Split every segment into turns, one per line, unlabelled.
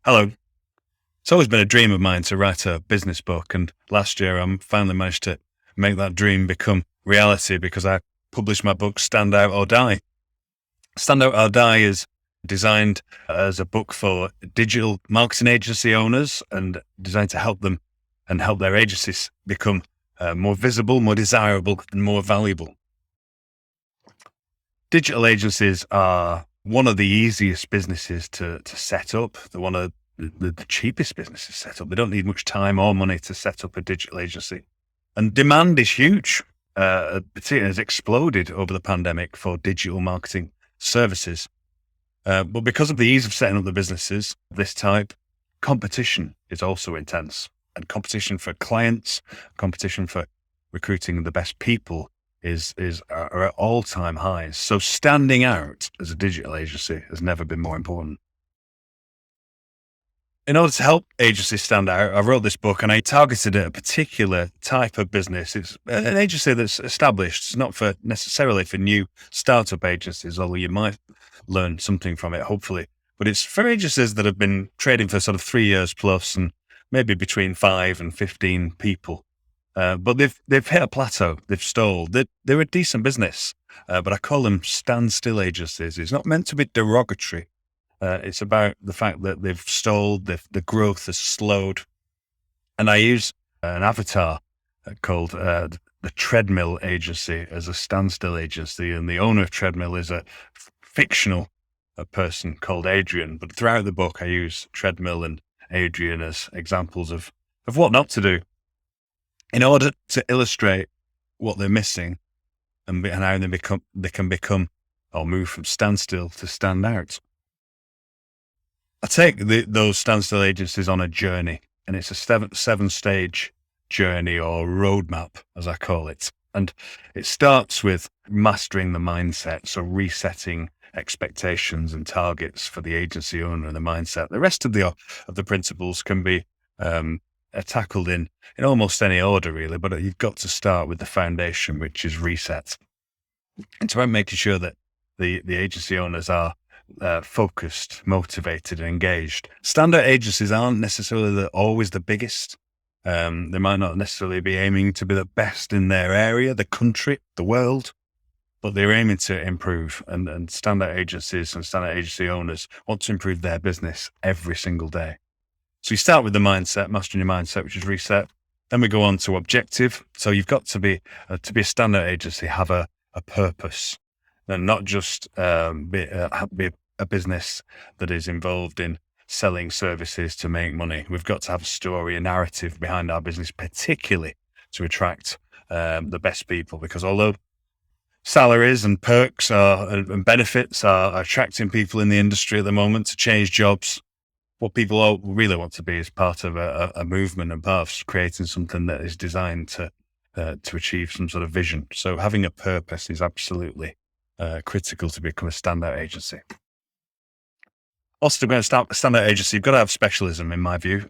Hello. It's always been a dream of mine to write a business book, and last year I finally managed to make that dream become reality because I published my book, Stand Out or Die. Stand Out or Die is designed as a book for digital marketing agency owners and designed to help them and help their agencies become more visible, more desirable, and more valuable. Digital agencies are one of the easiest businesses to set up. They're one of the cheapest businesses to set up. They don't need much time or money to set up a digital agency. And demand is huge. Particularly has exploded over the pandemic for digital marketing services. But because of the ease of setting up the businesses of this type, competition is also intense. And competition for clients, competition for recruiting the best people are at all-time highs. So standing out as a digital agency has never been more important. In order to help agencies stand out, I wrote this book and I targeted a particular type of business. It's an agency that's established. It's not necessarily for new startup agencies, although you might learn something from it, hopefully. But it's for agencies that have been trading for sort of 3 years plus and maybe between 5 and 15 people. But they've hit a plateau. They've stalled. They're a decent business, but I call them standstill agencies. It's not meant to be derogatory. It's about the fact that they've stalled, the growth has slowed. And I use an avatar called the Treadmill agency as a standstill agency. And the owner of Treadmill is a fictional person called Adrian. But throughout the book, I use Treadmill and Adrian as examples of what not to do in order to illustrate what they're missing and how they can become or move from standstill to stand out. I take those standstill agencies on a journey, and it's a seven-stage journey or roadmap, as I call it. And it starts with mastering the mindset, so resetting expectations and targets for the agency owner and the mindset. The rest of the principles can be tackled in almost any order, really, but you've got to start with the foundation, which is reset. It's about making sure that the agency owners are focused, motivated, and engaged. Standout agencies aren't necessarily always the biggest. They might not necessarily be aiming to be the best in their area, the country, the world, but they're aiming to improve. And standout agencies and standout agency owners want to improve their business every single day. So you start with the mindset, mastering your mindset, which is reset. Then we go on to objective. So you've got to be a standout agency, have a purpose, and not just be a business that is involved in selling services to make money. We've got to have a story, a narrative behind our business, particularly to attract the best people. Because although salaries and perks and benefits are attracting people in the industry at the moment to change jobs, what people all really want to be is part of a movement and part of creating something that is designed to achieve some sort of vision. So having a purpose is absolutely critical to become a standout agency. Also, to be a standout agency, you've got to have specialism, in my view.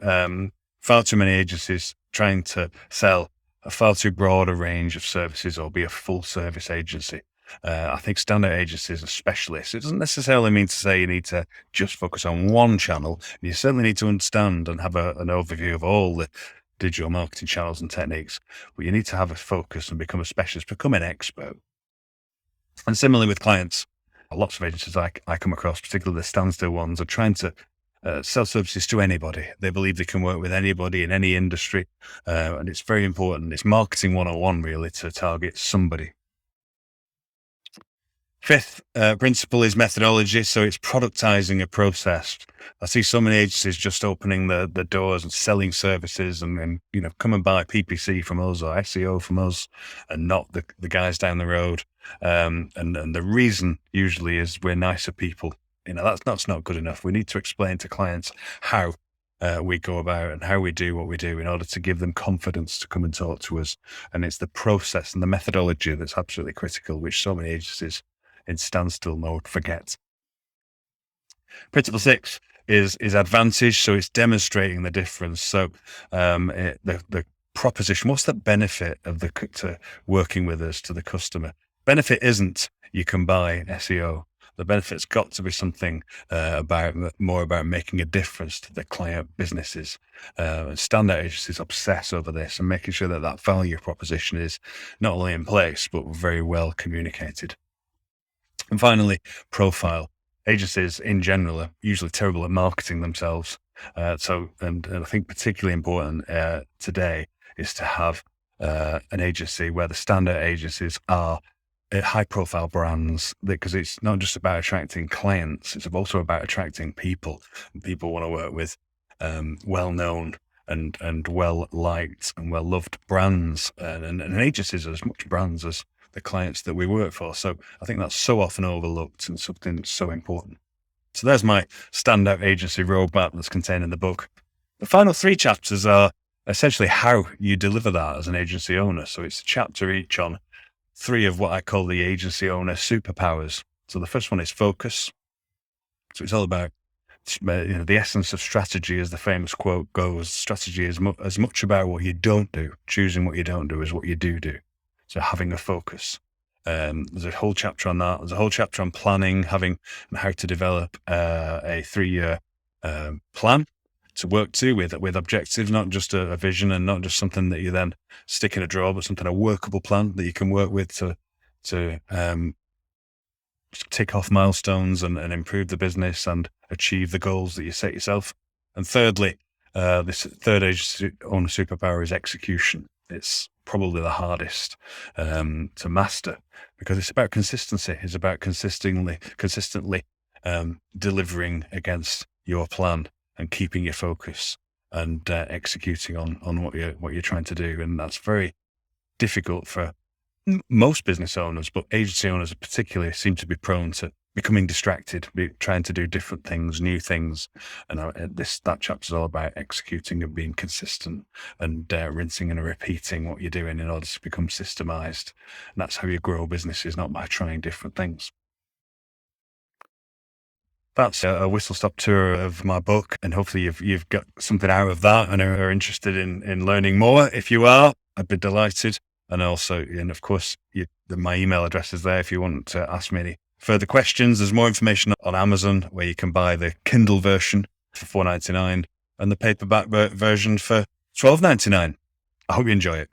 Far too many agencies trying to sell a far too broad a range of services or be a full service agency. I think standout agencies are specialists. It doesn't necessarily mean to say you need to just focus on one channel. You certainly need to understand and have an overview of all the digital marketing channels and techniques, but you need to have a focus and become a specialist, become an expert. And similarly with clients, lots of agencies I come across, particularly the standstill ones, are trying to sell services to anybody. They believe they can work with anybody in any industry. And it's very important. It's marketing 101 really to target somebody. Fifth principle is methodology. So it's productizing a process. I see so many agencies just opening the doors and selling services and come and buy PPC from us or SEO from us and not the guys down the road. And the reason usually is we're nicer people. That's not good enough. We need to explain to clients how we go about and how we do what we do in order to give them confidence to come and talk to us. And it's the process and the methodology that's absolutely critical, which so many agencies in standstill mode forget. Principle 6 is advantage. So it's demonstrating the difference. So the proposition, what's the benefit of to working with us to the customer? Benefit isn't you can buy SEO. The benefit's got to be something more about making a difference to the client businesses. And standout agencies obsess over this and making sure that that value proposition is not only in place, but very well communicated. And finally, profile. Agencies in general are usually terrible at marketing themselves. And I think particularly important today is to have an agency where the standout agencies are high profile brands, because it's not just about attracting clients, it's also about attracting people. People want to work with well known and well liked and well loved brands, and agencies are as much brands as the clients that we work for. So I think that's so often overlooked and something that's so important. So there's my standout agency roadmap that's contained in the book. The final 3 chapters are essentially how you deliver that as an agency owner. So it's a chapter each on 3 of what I call the agency owner superpowers. So the first one is focus. So it's all about, the essence of strategy, as the famous quote goes. Strategy is as much about what you don't do, choosing what you don't do, as what you do. So having a focus. There's a whole chapter on that. There's a whole chapter on planning, and how to develop a 3-year plan to work to with objectives, not just a vision and not just something that you then stick in a drawer, but a workable plan that you can work with to tick off milestones and improve the business and achieve the goals that you set yourself. And thirdly, this third agency owner superpower is execution. It's probably the hardest to master, because it's about consistency. It's about consistently delivering against your plan and keeping your focus and executing on what you're trying to do. And that's very difficult for most business owners, but agency owners particularly seem to be prone to becoming distracted, trying to do different things, new things. And that chapter is all about executing and being consistent and rinsing and repeating what you're doing in order to become systemized. And that's how you grow businesses, not by trying different things. That's a whistle-stop tour of my book, and hopefully you've got something out of that and are interested in learning more. If you are, I'd be delighted. And also, and of course, my email address is there if you want to ask me any further questions. There's more information on Amazon, where you can buy the Kindle version for $4.99 and the paperback version for $12.99. I hope you enjoy it.